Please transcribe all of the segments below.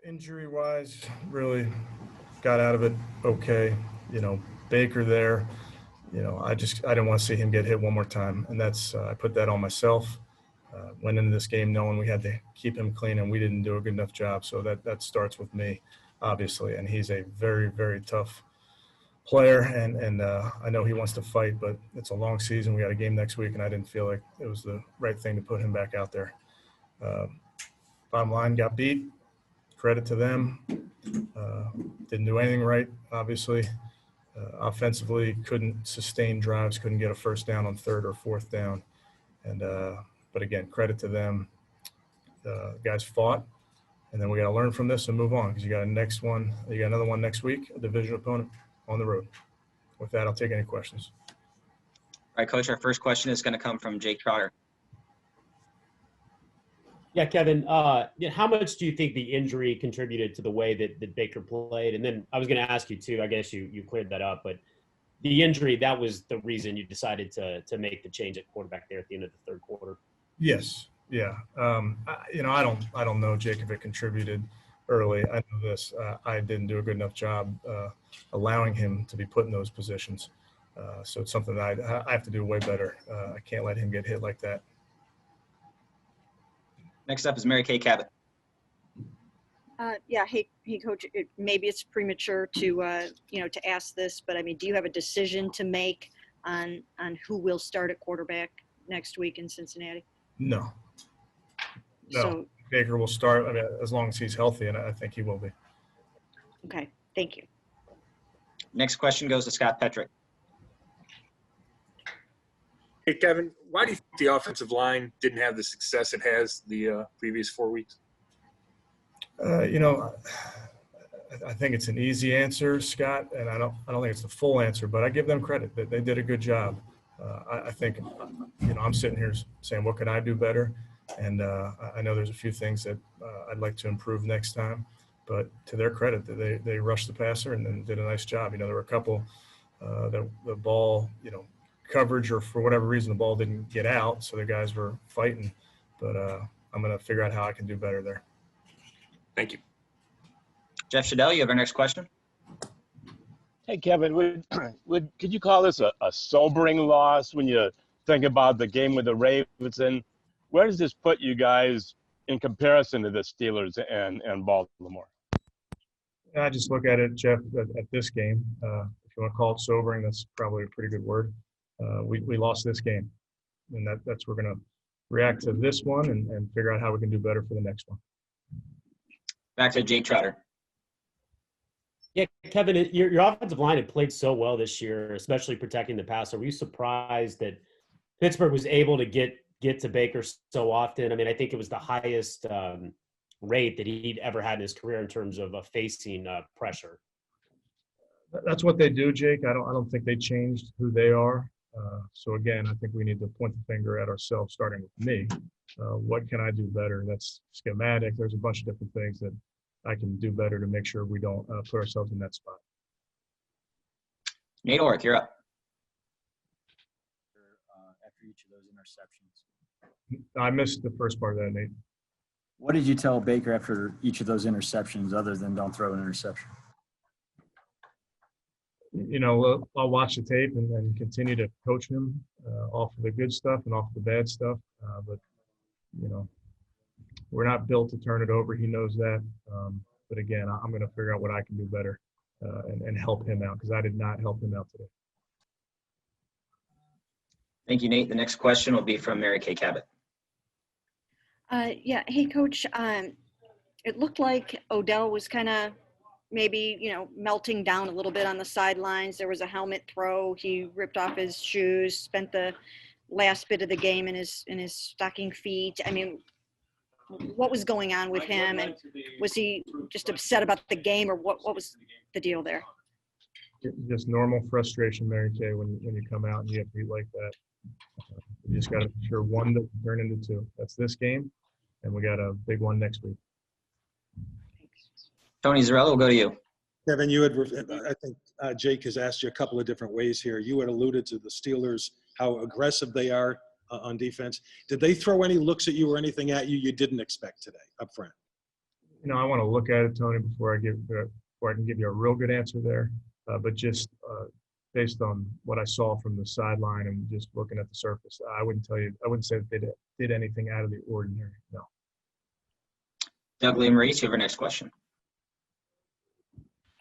Injury-wise, really got out of it okay. Baker there, I didn't want to see him get hit one more time, and that's I put that on myself. Went into this game knowing we had to keep him clean, and we didn't do a good enough job. So that starts with me, obviously, and he's a very, very tough player, and I know he wants to fight, but it's a long season. We got a game next week, and I didn't feel like it was the right thing to put him back out there. Bottom line, got beat. Credit to them. Didn't do anything right, obviously. Offensively, couldn't sustain drives, couldn't get a first down on third or fourth down. But again, credit to them. Guys fought, and then we got to learn from this and move on because you got another one next week, a division opponent on the road. With that, I'll take any questions. All right, Coach, our first question is going to come from Jake Trotter. Yeah, Kevin, how much do you think the injury contributed to the way that Baker played? And then I was going to ask you too, I guess you cleared that up, but the injury, that was the reason you decided to make the change at quarterback there at the end of the third quarter. Yes. Yeah. I don't know, Jake, if it contributed early. I know this. I didn't do a good enough job allowing him to be put in those positions. So it's something that I have to do way better. I can't let him get hit like that. Next up is Mary Kay Cabot. Yeah. Hey, Coach. Maybe it's premature to ask this, but I mean, do you have a decision to make on who will start at quarterback next week in Cincinnati? No. So Baker will start. I mean, as long as he's healthy, and I think he will be. Okay. Thank you. Next question goes to Scott Petrick. Hey, Kevin, why do you think the offensive line didn't have the success it has the previous 4 weeks? I think it's an easy answer, Scott, and I don't think it's the full answer, but I give them credit that they did a good job. I think, I'm sitting here saying, what could I do better? And I know there's a few things that I'd like to improve next time, but to their credit, they rushed the passer and then did a nice job. There were a couple that the ball, coverage or for whatever reason, the ball didn't get out. So the guys were fighting, but I'm going to figure out how I can do better there. Thank you. Jeff Shadell, you have our next question. Hey, Kevin, could you call this a sobering loss when you think about the game with the Ravens? And where does this put you guys in comparison to the Steelers and Baltimore? I just look at it, Jeff, at this game. If you want to call it sobering, that's probably a pretty good word. We lost this game, and that's we're going to react to this one and figure out how we can do better for the next one. Back to Jake Trotter. Yeah, Kevin, your offensive line had played so well this year, especially protecting the passer. Were you surprised that Pittsburgh was able to get to Baker so often? I mean, I think it was the highest rate that he'd ever had in his career in terms of facing pressure. That's what they do, Jake. I don't think they changed who they are. So again, I think we need to point the finger at ourselves, starting with me. What can I do better? That's schematic. There's a bunch of different things that I can do better to make sure we don't put ourselves in that spot. Nate Orrick, you're up. After each of those interceptions. I missed the first part of that, Nate. What did you tell Baker after each of those interceptions other than don't throw an interception? I'll watch the tape and continue to coach him off of the good stuff and off the bad stuff. But we're not built to turn it over. He knows that. But again, I'm going to figure out what I can do better and help him out because I did not help him out today. Thank you, Nate. The next question will be from Mary Kay Cabot. Yeah. Hey, Coach. It looked like Odell was kind of maybe, melting down a little bit on the sidelines. There was a helmet throw. He ripped off his shoes, spent the last bit of the game in his stocking feet. I mean, what was going on with him? And was he just upset about the game, or what was the deal there? Just normal frustration, Mary Kay, when you come out and you have to beat like that. You just got to make sure one doesn't turn into two. That's this game, and we got a big one next week. Tony Zarella, we'll go to you. Kevin, I think Jake has asked you a couple of different ways here. You had alluded to the Steelers, how aggressive they are on defense. Did they throw any looks at you or anything at you didn't expect today up front? I want to look at it, Tony, before I can give you a real good answer there. But just based on what I saw from the sideline and just looking at the surface, I wouldn't say that they did anything out of the ordinary. No. Doug Maurice, you have our next question.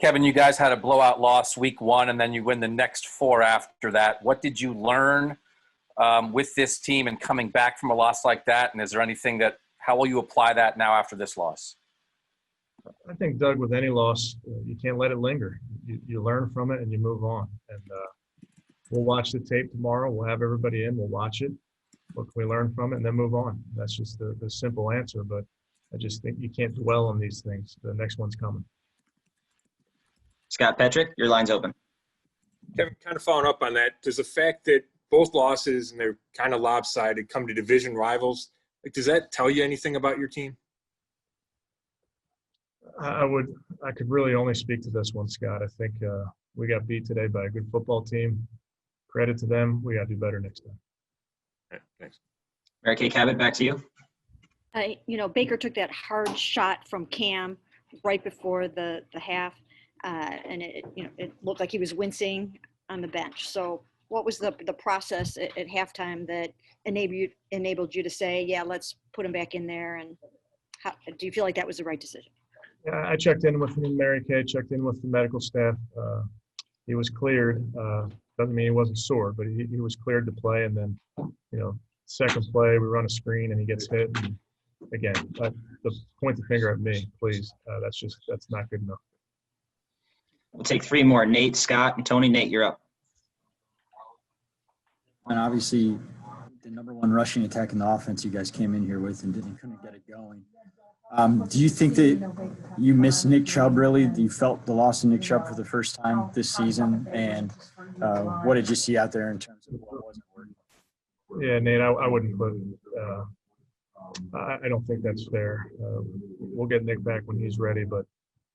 Kevin, you guys had a blowout loss week 1, and then you win the next 4 after that. What did you learn with this team and coming back from a loss like that? And is there anything how will you apply that now after this loss? I think, Doug, with any loss, you can't let it linger. You learn from it and you move on. And we'll watch the tape tomorrow. We'll have everybody in. We'll watch it. What can we learn from it and then move on? That's just the simple answer. But I just think you can't dwell on these things. The next one's coming. Scott Petrick, your line's open. Kevin, kind of following up on that, does the fact that both losses and they're kind of lopsided come to division rivals, does that tell you anything about your team? I could really only speak to this one, Scott. I think we got beat today by a good football team. Credit to them. We got to do better next time. All right, thanks. Mary Kay Cabot, back to you. Baker took that hard shot from Cam right before the half, and it looked like he was wincing on the bench. So what was the process at halftime that enabled you to say, yeah, let's put him back in there? And do you feel like that was the right decision? Yeah, I checked in with him, Mary Kay, checked in with the medical staff. He was cleared. Doesn't mean he wasn't sore, but he was cleared to play. And then, second play, we run a screen and he gets hit. And again, point the finger at me, please. That's not good enough. We'll take 3 more. Nate, Scott, and Tony. Nate, you're up. And obviously, the number 1 rushing attack in the offense you guys came in here with and couldn't get it going. Do you think that you miss Nick Chubb, really? You felt the loss of Nick Chubb for the first time this season? And what did you see out there in terms of what wasn't working? Yeah, Nate, I wouldn't put I don't think that's fair. We'll get Nick back when he's ready, but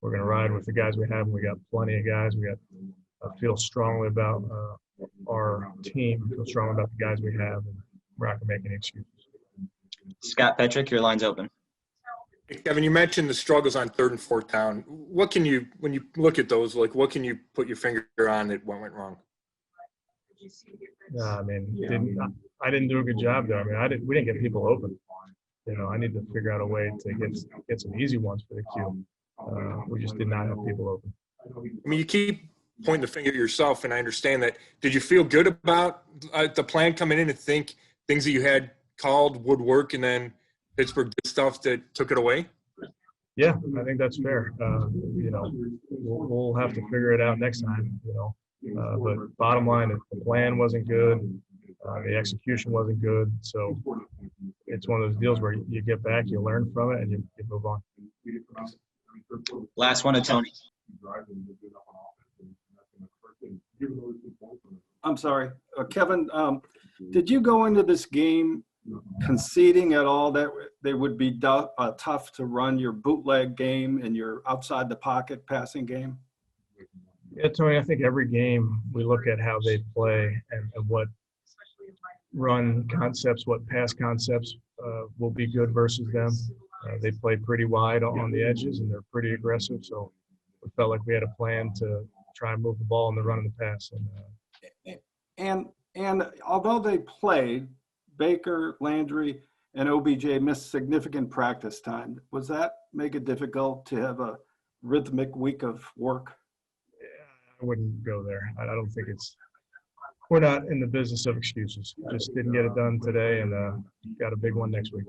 we're going to ride with the guys we have. We got plenty of guys. I feel strongly about our team. I feel strongly about the guys we have, and we're not going to make any excuses. Scott Petrick, your line's open. Kevin, you mentioned the struggles on 3rd and 4th down. What can you, when you look at those, what can you put your finger on that went wrong? I didn't do a good job there. We didn't get people open. I need to figure out a way to get some easy ones for the Q. We just did not have people open. You keep pointing the finger at yourself, and I understand that. Did you feel good about the plan coming in and think things that you had called would work, and then Pittsburgh did stuff that took it away? Yeah, I think that's fair. We'll have to figure it out next time. But bottom line, the plan wasn't good. The execution wasn't good. So it's one of those deals where you get back, you learn from it, and you move on. Last one to Tony. I'm sorry. Kevin, did you go into this game conceding at all that they would be tough to run your bootleg game and your outside the pocket passing game? Yeah, Tony, I think every game we look at how they play and what run concepts, what pass concepts will be good versus them. They play pretty wide on the edges, and they're pretty aggressive. So we felt like we had a plan to try and move the ball in the run and the pass. And although they played, Baker, Landry, and OBJ missed significant practice time. Was that make it difficult to have a rhythmic week of work? I wouldn't go there. I don't think we're not in the business of excuses. Just didn't get it done today, and got a big one next week.